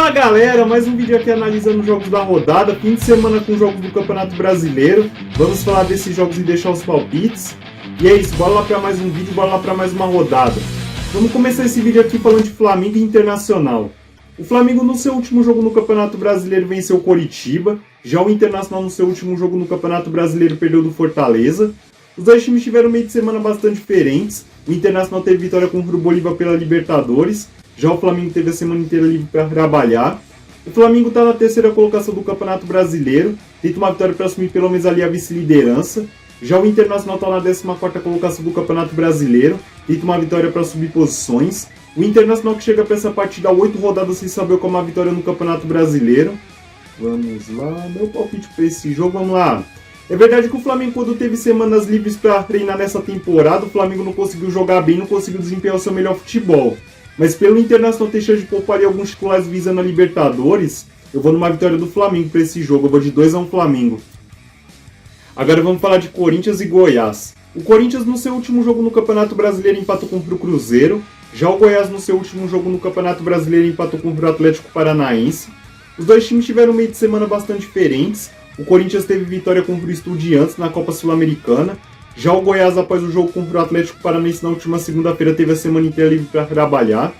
Fala galera, mais um vídeo aqui analisando os jogos da rodada, fim de semana com jogos do Campeonato Brasileiro. Vamos falar desses jogos e deixar os palpites. E é isso, bora lá para mais um vídeo, bora lá para mais uma rodada. Vamos começar esse vídeo aqui falando de Flamengo e Internacional. O Flamengo no seu último jogo no Campeonato Brasileiro venceu o Coritiba. Já o Internacional no seu último jogo no Campeonato Brasileiro perdeu do Fortaleza. Os dois times tiveram meio de semana bastante diferentes. O Internacional teve vitória contra o Bolívar pela Libertadores. Já o Flamengo teve a semana inteira livre para trabalhar. O Flamengo está na terceira colocação do Campeonato Brasileiro. Tenta uma vitória para assumir pelo menos ali a vice-liderança. Já o Internacional está na 14ª colocação do Campeonato Brasileiro. Tenta uma vitória para subir posições. O Internacional que chega para essa partida 8 rodadas sem saber como a vitória no Campeonato Brasileiro. Vamos lá, meu palpite para esse jogo, vamos lá. É verdade que o Flamengo, quando teve semanas livres para treinar nessa temporada, o Flamengo não conseguiu jogar bem, não conseguiu desempenhar o seu melhor futebol. Mas pelo Internacional ter chance de poupar ali alguns titulares visando a Libertadores, eu vou numa vitória do Flamengo para esse jogo, eu vou de 2-1 Flamengo. Agora vamos falar de Corinthians e Goiás. O Corinthians no seu último jogo no Campeonato Brasileiro empatou contra o Cruzeiro. Já o Goiás no seu último jogo no Campeonato Brasileiro empatou contra o Atlético Paranaense. Os dois times tiveram meio de semana bastante diferentes. O Corinthians teve vitória contra o Estudiantes na Copa Sul-Americana. Já o Goiás, após o jogo contra o Atlético Paranaense na última segunda-feira, teve a semana inteira livre para trabalhar.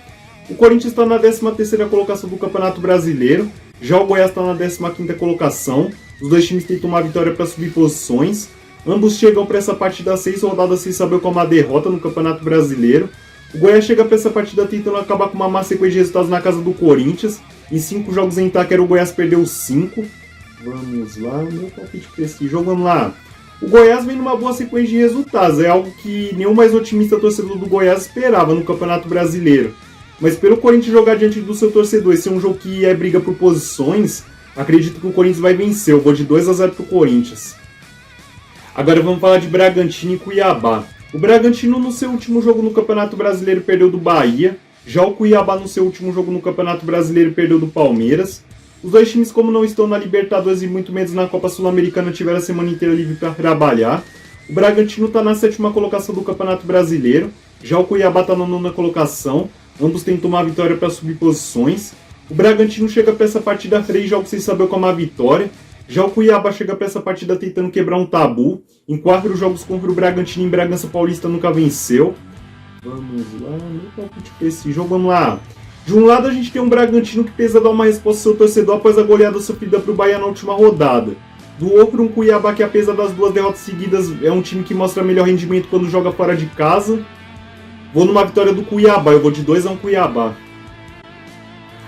O Corinthians está na 13ª colocação do Campeonato Brasileiro. Já o Goiás está na 15ª colocação. Os dois times tentam uma vitória para subir posições. Ambos chegam para essa partida 6 rodadas sem saber como a derrota no Campeonato Brasileiro. O Goiás chega para essa partida tentando acabar com uma má sequência de resultados na casa do Corinthians. Em 5 jogos em Itaquera, o Goiás perdeu 5. Vamos lá, meu palpite para esse jogo, vamos lá. O Goiás vem numa boa sequência de resultados, é algo que nenhum mais otimista torcedor do Goiás esperava no Campeonato Brasileiro. Mas pelo Corinthians jogar diante do seu torcedor e ser um jogo que é briga por posições, acredito que o Corinthians vai vencer, eu vou de 2-0 pro Corinthians. Agora vamos falar de Bragantino e Cuiabá. O Bragantino no seu último jogo no Campeonato Brasileiro perdeu do Bahia, já o Cuiabá no seu último jogo no Campeonato Brasileiro perdeu do Palmeiras. Os dois times, como não estão na Libertadores e muito menos na Copa Sul-Americana, tiveram a semana inteira livre para trabalhar. O Bragantino está na 7ª colocação do Campeonato Brasileiro. Já o Cuiabá está na 9ª colocação. Ambos tentam uma vitória para subir posições. O Bragantino chega para essa partida 3 jogos sem saber como a vitória. Já o Cuiabá chega para essa partida tentando quebrar um tabu. Em 4 jogos contra o Bragantino em Bragança Paulista nunca venceu. Vamos lá, meu palpite para esse jogo, vamos lá. De um lado a gente tem um Bragantino que precisa dar uma resposta ao seu torcedor após a goleada sofrida para o Bahia na última rodada. Do outro, um Cuiabá que, apesar das 2 derrotas seguidas, é um time que mostra melhor rendimento quando joga fora de casa. Vou numa vitória do Cuiabá, eu vou de 2-1 Cuiabá.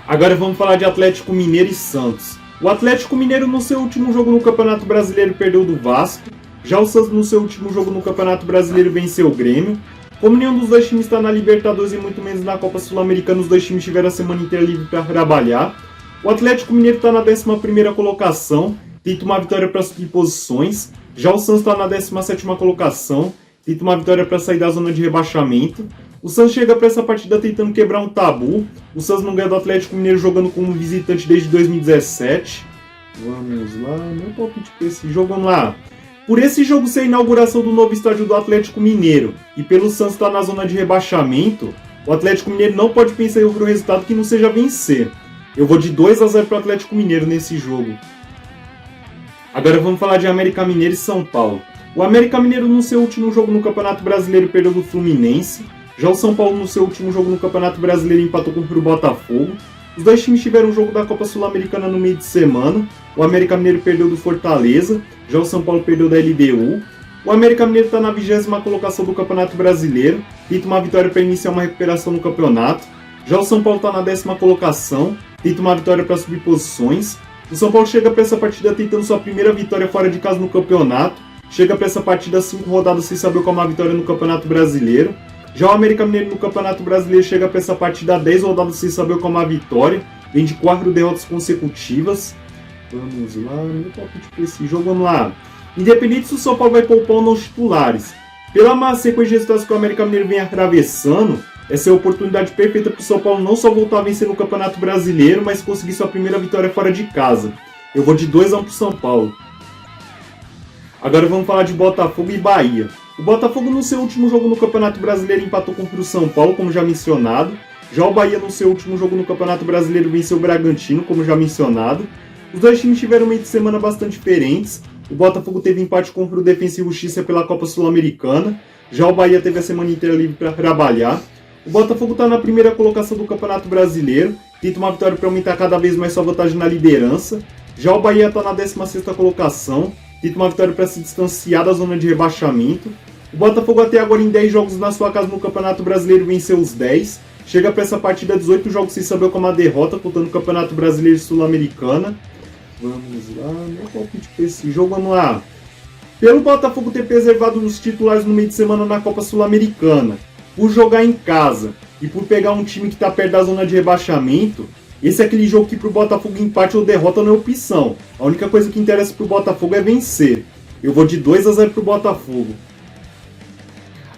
Agora vamos falar de Atlético Mineiro e Santos. O Atlético Mineiro no seu último jogo no Campeonato Brasileiro perdeu do Vasco. Já o Santos no seu último jogo no Campeonato Brasileiro venceu o Grêmio. Como nenhum dos dois times está na Libertadores e muito menos na Copa Sul-Americana, os dois times tiveram a semana inteira livre para trabalhar. O Atlético Mineiro está na 11ª colocação, tenta uma vitória para subir posições. Já o Santos está na 17ª colocação, tenta uma vitória para sair da zona de rebaixamento. O Santos chega para essa partida tentando quebrar um tabu. O Santos não ganha do Atlético Mineiro jogando como visitante desde 2017. Vamos lá, meu palpite para esse jogo, vamos lá. Por esse jogo ser a inauguração do novo estádio do Atlético Mineiro e pelo Santos estar na zona de rebaixamento, o Atlético Mineiro não pode pensar em outro resultado que não seja vencer. Eu vou de 2-0 para o Atlético Mineiro nesse jogo. Agora vamos falar de América Mineiro e São Paulo. O América Mineiro no seu último jogo no Campeonato Brasileiro perdeu do Fluminense. Já o São Paulo no seu último jogo no Campeonato Brasileiro empatou contra o Botafogo. Os dois times tiveram um jogo da Copa Sul-Americana no meio de semana. O América Mineiro perdeu do Fortaleza, já o São Paulo perdeu da LDU. O América Mineiro está na 20ª colocação do Campeonato Brasileiro, tenta uma vitória para iniciar uma recuperação no campeonato. Já o São Paulo está na 10ª colocação, tenta uma vitória para subir posições. O São Paulo chega para essa partida tentando sua primeira vitória fora de casa no campeonato. Chega para essa partida 5 rodadas sem saber como a vitória no Campeonato Brasileiro. Já o América Mineiro no Campeonato Brasileiro chega para essa partida 10 rodadas sem saber como a vitória. Vem de 4 derrotas consecutivas. Vamos lá, meu palpite para esse jogo, vamos lá. Independente se o São Paulo vai poupar ou não os titulares, pela má sequência de resultados que o América Mineiro vem atravessando, essa é a oportunidade perfeita para o São Paulo não só voltar a vencer no Campeonato Brasileiro, mas conseguir sua primeira vitória fora de casa. Eu vou de 2-1 para o São Paulo. Agora vamos falar de Botafogo e Bahia. O Botafogo no seu último jogo no Campeonato Brasileiro empatou contra o São Paulo, como já mencionado. Já o Bahia, no seu último jogo no Campeonato Brasileiro, venceu o Bragantino, como já mencionado. Os dois times tiveram meio de semana bastante diferentes. O Botafogo teve empate contra o Defensa e Justiça pela Copa Sul-Americana. Já o Bahia teve a semana inteira livre para trabalhar. O Botafogo está na primeira colocação do Campeonato Brasileiro, tenta uma vitória para aumentar cada vez mais sua vantagem na liderança. Já o Bahia está na 16ª colocação, tenta uma vitória para se distanciar da zona de rebaixamento. O Botafogo até agora em 10 jogos na sua casa no Campeonato Brasileiro venceu os 10. Chega para essa partida 18 jogos sem saber como a derrota, contando o Campeonato Brasileiro e Sul-Americana. Vamos lá, meu palpite para esse jogo, vamos lá. Pelo Botafogo ter preservado os titulares no meio de semana na Copa Sul-Americana, por jogar em casa e por pegar um time que está perto da zona de rebaixamento, esse é aquele jogo que pro Botafogo empate ou derrota não é opção. A única coisa que interessa pro Botafogo é vencer. Eu vou de 2-0 pro Botafogo.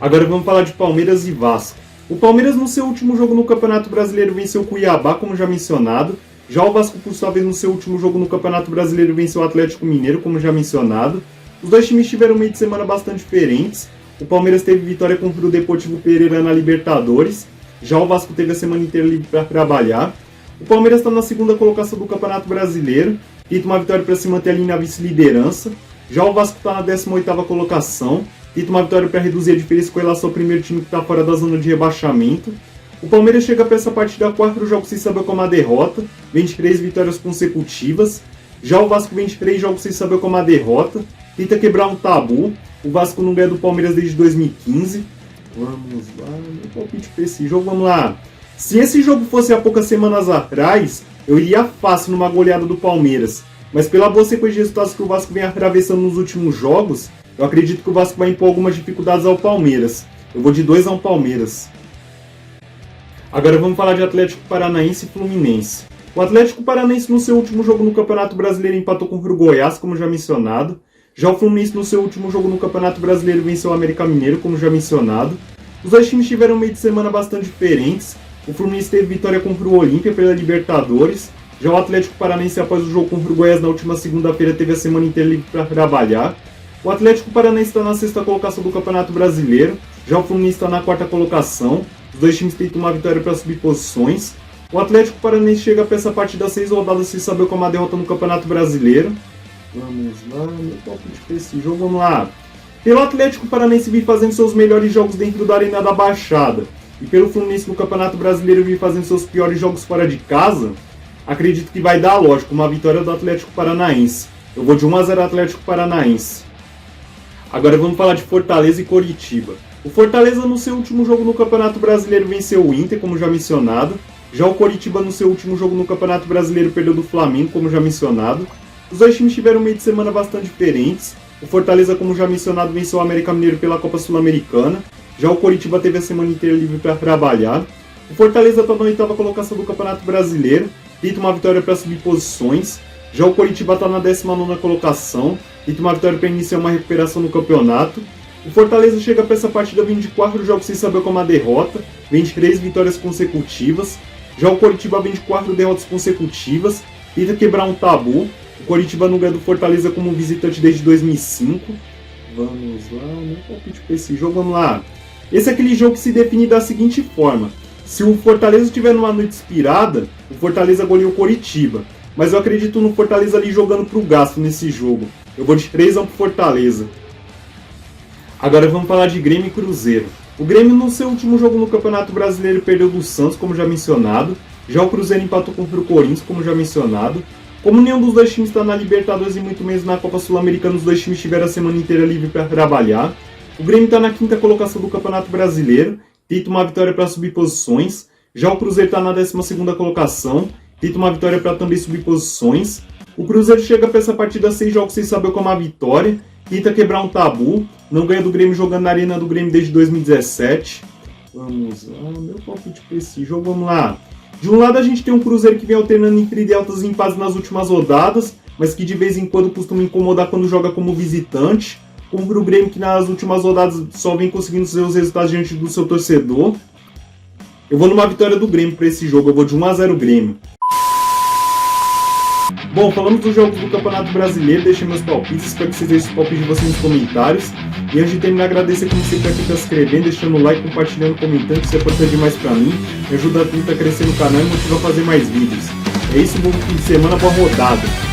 Agora vamos falar de Palmeiras e Vasco. O Palmeiras no seu último jogo no Campeonato Brasileiro venceu o Cuiabá, como já mencionado. Já o Vasco, por sua vez, no seu último jogo no Campeonato Brasileiro venceu o Atlético Mineiro, como já mencionado. Os dois times tiveram meio de semana bastante diferentes. O Palmeiras teve vitória contra o Deportivo Pereira na Libertadores. Já o Vasco teve a semana inteira livre para trabalhar. O Palmeiras está na 2ª colocação do Campeonato Brasileiro, tenta uma vitória para se manter ali na vice-liderança. Já o Vasco está na 18ª colocação, tenta uma vitória para reduzir a diferença com relação ao primeiro time que está fora da zona de rebaixamento. O Palmeiras chega para essa partida 4 jogos sem saber como a derrota, 23 vitórias consecutivas. Já o Vasco 23 jogos sem saber como a derrota, tenta quebrar um tabu. O Vasco não ganha do Palmeiras desde 2015. Vamos lá, meu palpite para esse jogo, vamos lá. Se esse jogo fosse há poucas semanas atrás, eu iria fácil numa goleada do Palmeiras. Mas pela boa sequência de resultados que o Vasco vem atravessando nos últimos jogos, eu acredito que o Vasco vai impor algumas dificuldades ao Palmeiras. Eu vou de 2-1 Palmeiras. Agora vamos falar de Atlético Paranaense e Fluminense. O Atlético Paranaense no seu último jogo no Campeonato Brasileiro empatou contra o Goiás, como já mencionado. Já o Fluminense no seu último jogo no Campeonato Brasileiro venceu o América Mineiro, como já mencionado. Os dois times tiveram meio de semana bastante diferentes. O Fluminense teve vitória contra o Olímpia pela Libertadores. Já o Atlético Paranaense, após o jogo contra o Goiás na última segunda-feira, teve a semana inteira livre para trabalhar. O Atlético Paranaense está na 6ª colocação do Campeonato Brasileiro. Já o Fluminense está na 4ª colocação. Os dois times tentam uma vitória para subir posições. O Atlético Paranaense chega para essa partida 6 rodadas sem saber como a derrota no Campeonato Brasileiro. Vamos lá, meu palpite para esse jogo, vamos lá. Pelo Atlético Paranaense vir fazendo seus melhores jogos dentro da Arena da Baixada e pelo Fluminense no Campeonato Brasileiro vir fazendo seus piores jogos fora de casa, acredito que vai dar, lógico, uma vitória do Atlético Paranaense. Eu vou de 1-0 Atlético Paranaense. Agora vamos falar de Fortaleza e Coritiba. O Fortaleza no seu último jogo no Campeonato Brasileiro venceu o Inter, como já mencionado. Já o Coritiba no seu último jogo no Campeonato Brasileiro perdeu do Flamengo, como já mencionado. Os dois times tiveram meio de semana bastante diferentes. O Fortaleza, como já mencionado, venceu o América Mineiro pela Copa Sul-Americana. Já o Coritiba teve a semana inteira livre para trabalhar. O Fortaleza está na 8ª colocação do Campeonato Brasileiro, tenta uma vitória para subir posições. Já o Coritiba está na 19ª colocação, tenta uma vitória para iniciar uma recuperação no campeonato. O Fortaleza chega para essa partida 24 jogos sem saber como a derrota, 23 vitórias consecutivas. Já o Coritiba vem de 4 derrotas consecutivas, tenta quebrar um tabu. O Coritiba não ganha do Fortaleza como visitante desde 2005. Vamos lá, meu palpite para esse jogo, vamos lá. Esse é aquele jogo que se define da seguinte forma. Se o Fortaleza estiver numa noite inspirada, o Fortaleza goleia o Coritiba. Mas eu acredito no Fortaleza ali jogando pro gasto nesse jogo. Eu vou de 3-1 pro Fortaleza. Agora vamos falar de Grêmio e Cruzeiro. O Grêmio no seu último jogo no Campeonato Brasileiro perdeu do Santos, como já mencionado. Já o Cruzeiro empatou contra o Corinthians, como já mencionado. Como nenhum dos dois times está na Libertadores e muito menos na Copa Sul-Americana, os dois times tiveram a semana inteira livre para trabalhar. O Grêmio está na 5ª colocação do Campeonato Brasileiro, tenta uma vitória para subir posições. Já o Cruzeiro está na 12ª colocação, tenta uma vitória para também subir posições. O Cruzeiro chega para essa partida 6 jogos sem saber como a vitória, tenta quebrar um tabu, não ganha do Grêmio jogando na Arena do Grêmio desde 2017. Vamos lá, meu palpite para esse jogo, vamos lá. De um lado a gente tem um Cruzeiro que vem alternando entre deltas e empates nas últimas rodadas, mas que de vez em quando costuma incomodar quando joga como visitante. Contra o Grêmio que nas últimas rodadas só vem conseguindo seus resultados diante do seu torcedor. Eu vou numa vitória do Grêmio para esse jogo, eu vou de 1-0 Grêmio. Bom, falamos dos jogos do Campeonato Brasileiro, deixei meus palpites, espero que vocês deixem os palpites de vocês nos comentários. E antes de terminar, agradecer como sempre a quem está se inscrevendo, deixando o like, compartilhando, comentando, que isso é importante demais pra mim, me ajuda muito a crescer no canal e motiva a fazer mais vídeos. É isso, bom fim de semana, boa rodada!